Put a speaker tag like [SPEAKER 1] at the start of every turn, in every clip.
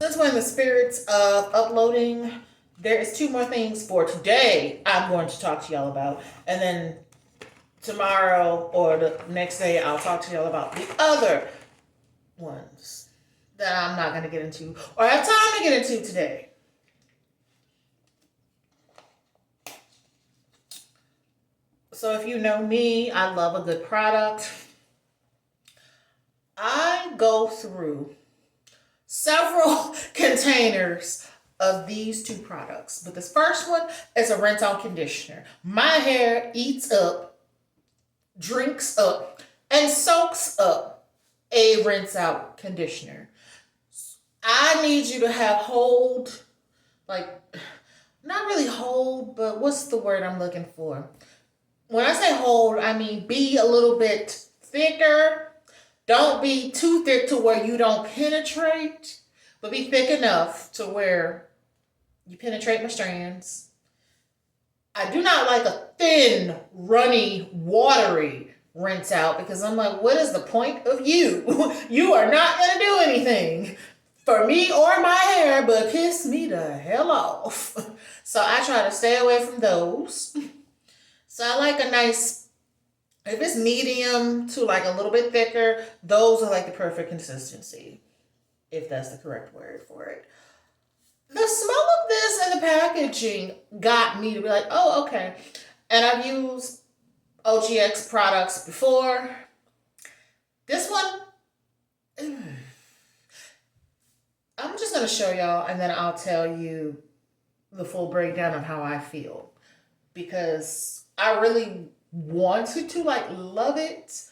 [SPEAKER 1] Since we're in the spirits of uploading, there is two more things for today I'm going to talk to y'all about. And then tomorrow or the next day, I'll talk to y'all about the other ones that I'm not going to get into or have time to get into today. So if you know me, I love a good product. I go through several containers of these two products. But this first one is a rinse on conditioner. My hair eats up, drinks up, and soaks up a rinse out conditioner. I need you to have hold, like, not really hold, but what's the word I'm looking for? When I say hold, I mean be a little bit thicker. Don't be too thick to where you don't penetrate, but be thick enough to where you penetrate my strands. I do not like a thin, runny, watery rinse out because I'm like, what is the point of you? You are not going to do anything for me or my hair, but piss me the hell off. So I try to stay away from those. So I like a nice, if it's medium to like a little bit thicker, those are like the perfect consistency, if that's the correct word for it. The smell of this and the packaging got me to be like, oh, okay. And I've used OGX products before. This one, I'm just going to show y'all and then I'll tell you the full breakdown of how I feel. Because I really wanted to like love it,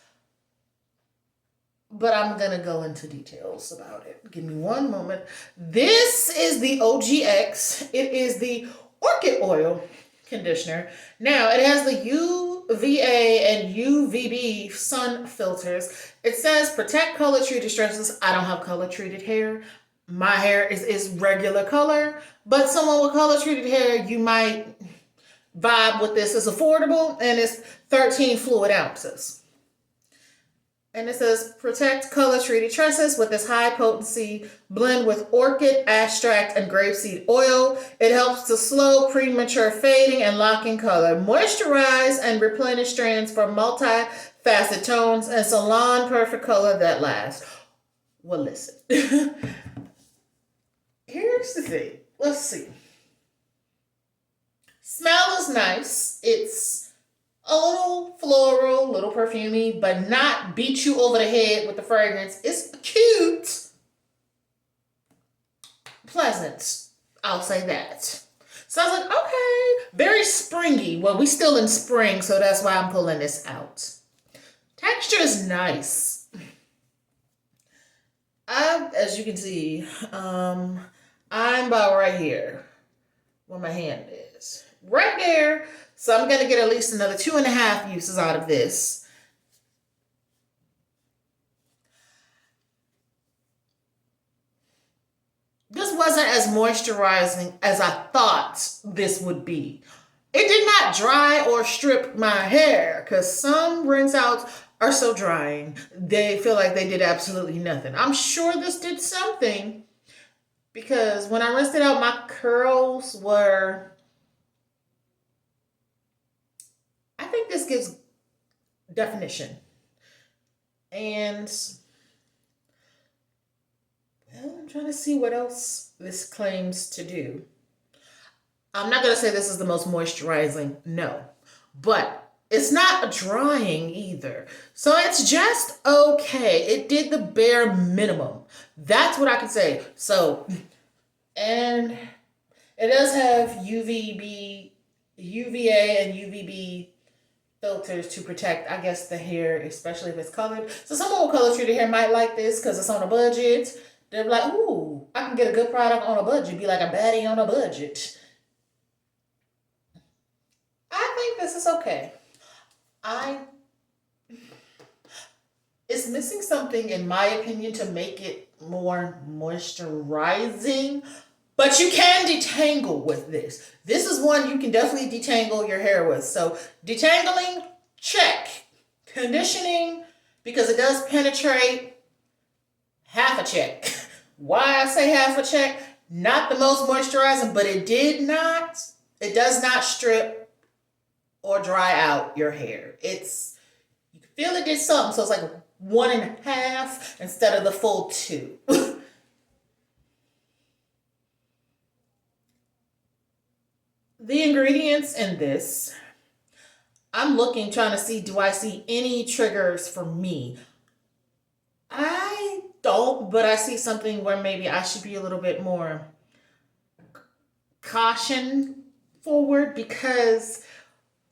[SPEAKER 1] but I'm gonna go into details about it. Give me one moment. This is the OGX. It is the Orchid oil conditioner. Now it has the UVA and UVB sun filters. It says protect color treated stresses. I don't have color treated hair. My hair is regular color, but someone with color treated hair, you might vibe with this. Is affordable and it's 13 fluid ounces. And it says protect color treated tresses with this high potency blend with orchid, extract, and grapeseed oil. It helps to slow premature fading and lock in color, moisturize and replenish strands for multi-faceted tones and salon perfect color that lasts. Well, listen. Here's the thing. Let's see. Smell is nice. It's a little floral, little perfumey, but not beat you over the head with the fragrance. It's cute. Pleasant. I'll say that. So I was like, okay. Very springy. Well, we still in spring, so that's why I'm pulling this out. Texture is nice. As you can see, I'm about right here where my hand is. Right there. So I'm going to get at least another 2.5 uses out of this. This wasn't as moisturizing as I thought this would be. It did not dry or strip my hair because some rinse outs are so drying. They feel like they did absolutely nothing. I'm sure this did something because when I rinsed it out, my curls were... I think this gives definition. And well, I'm trying to see what else this claims to do. I'm not going to say this is the most moisturizing, no. But it's not drying either. So it's just okay. It did the bare minimum. That's what I can say. So, and it does have UVA and UVB filters to protect, I guess, the hair, especially if it's colored. So someone with color treated hair might like this because it's on a budget. They're like, ooh, I can get a good product on a budget. Be like a baddie on a budget. I think this is okay. It's missing something, in my opinion, to make it more moisturizing. But you can detangle with this. This is one you can definitely detangle your hair with. So detangling, check. Conditioning, because it does penetrate, half a check. Why I say half a check? Not the most moisturizing, but it does not strip or dry out your hair. You can feel it did something, so it's like 1.5 instead of the full 2. The ingredients in this, I'm looking, trying to see, do I see any triggers for me? I don't, but I see something where maybe I should be a little bit more caution forward, because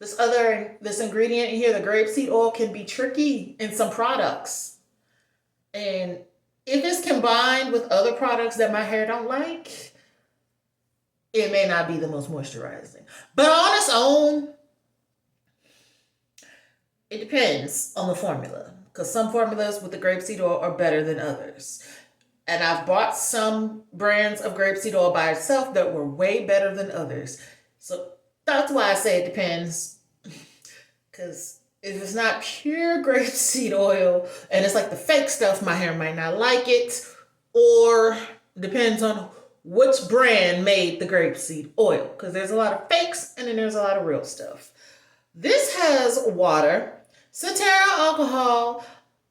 [SPEAKER 1] this ingredient here, the grapeseed oil, can be tricky in some products. And if it's combined with other products that my hair don't like, it may not be the most moisturizing. But on its own, it depends on the formula, because some formulas with the grapeseed oil are better than others. And I've bought some brands of grapeseed oil by itself that were way better than others. So that's why I say it depends. Because if it's not pure grapeseed oil and it's like the fake stuff, my hair might not like it. Or depends on which brand made the grapeseed oil. Because there's a lot of fakes and then there's a lot of real stuff. This has water. Cetearyl alcohol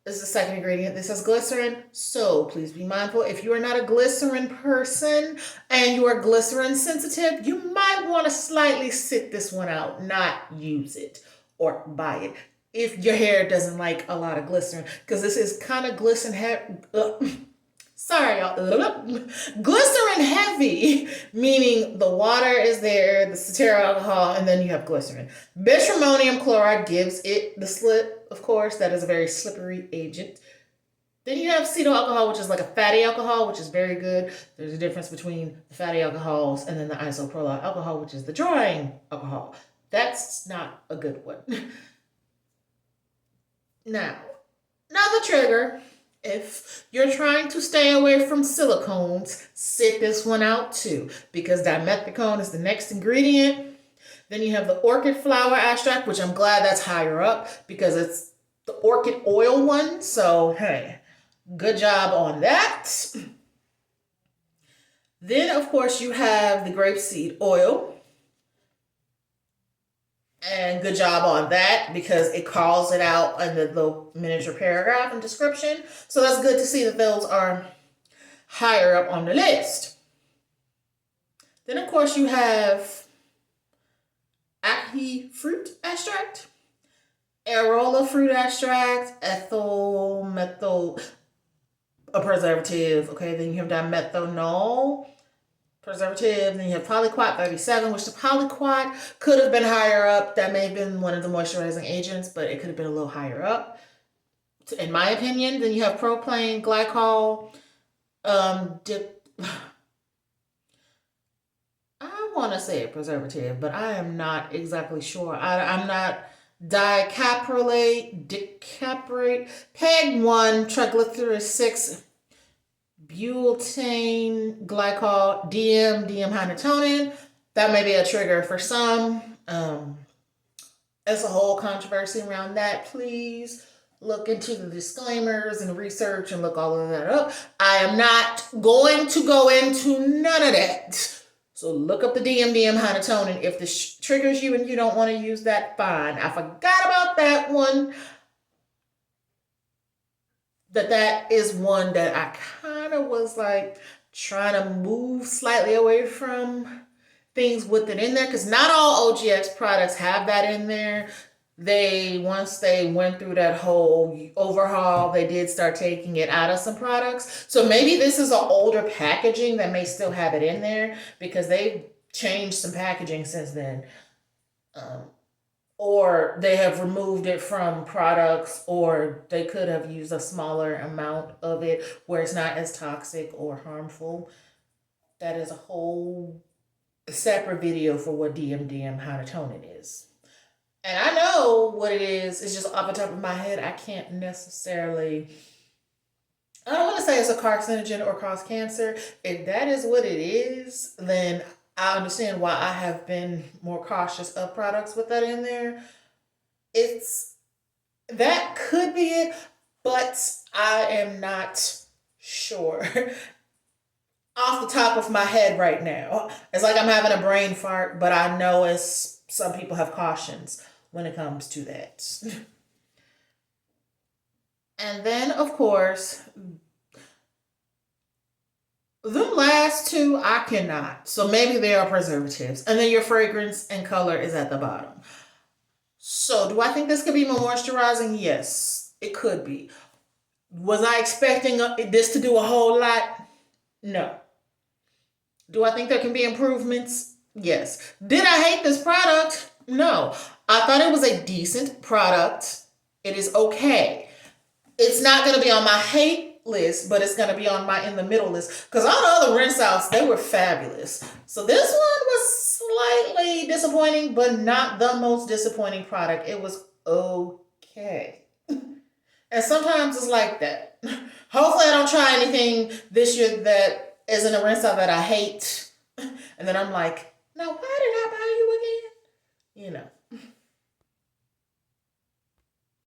[SPEAKER 1] is the second ingredient. This has glycerin, so please be mindful. If you are not a glycerin person and you are glycerin sensitive, you might want to slightly sit this one out, not use it or buy it if your hair doesn't like a lot of glycerin, because this is kind of glycerin sorry, y'all. Glycerin heavy, meaning the water is there, the cetearyl alcohol, and then you have glycerin. Benzalkonium chloride gives it the slip, of course. That is a very slippery agent. Then you have acetyl alcohol, which is like a fatty alcohol, which is very good. There's a difference between the fatty alcohols and then the isopropyl alcohol, which is the drying alcohol. That's not a good one. Now, another trigger. If you're trying to stay away from silicones, sit this one out too, because dimethicone is the next ingredient. Then you have the orchid flower extract, which I'm glad that's higher up because it's the orchid oil one. So, hey, good job on that. Then, of course, you have the grapeseed oil. And good job on that, because it calls it out in the little miniature paragraph and description. So that's good to see that those are higher up on the list. Then, of course, you have acne fruit extract, arola fruit extract, ethyl methyl, a preservative. Okay, then you have dimethanol preservative. Then you have polyquat 37, which the polyquat could have been higher up. That may have been one of the moisturizing agents, but it could have been a little higher up, in my opinion. Then you have propylene glycol. I want to say a preservative, but I am not exactly sure. I'm not dicaprolate, PEG 1, triglyceride 6, butane glycol, DM That may be a trigger for some. There's a whole controversy around that. Please look into the disclaimers and research and look all of that up. I am not going to go into none of that. So look up the DM if this triggers you and you don't want to use that, fine. I forgot about that one. That is one that I kind of was like trying to move slightly away from things with it in there, because not all OGX products have that in there. Once they went through that whole overhaul, they did start taking it out of some products. So maybe this is an older packaging that may still have it in there, because they've changed some packaging since then. Or they have removed it from products, or they could have used a smaller amount of it where it's not as toxic or harmful. That is a whole separate video for what DMDM is. And I know what it is. It's just off the top of my head. I can't necessarily, I don't want to say it's a carcinogen or cause cancer. If that is what it is, then I understand why I have been more cautious of products with that in there. That could be it, but I am not sure. off the top of my head right now. It's like I'm having a brain fart, but I know it's some people have cautions when it comes to that. And then, of course, the last two I cannot. So maybe they are preservatives. And then your fragrance and color is at the bottom. So do I think this could be more moisturizing? Yes, it could be. Was I expecting this to do a whole lot? No. Do I think there can be improvements? Yes. Did I hate this product? No. I thought it was a decent product. It is okay. It's not going to be on my hate list, but it's going to be on my in the middle list. Because all the other rinse outs, they were fabulous. So this one was slightly disappointing, but not the most disappointing product. It was okay. And sometimes it's like that. Hopefully I don't try anything this year that isn't a rinse out that I hate. And then I'm like, now why did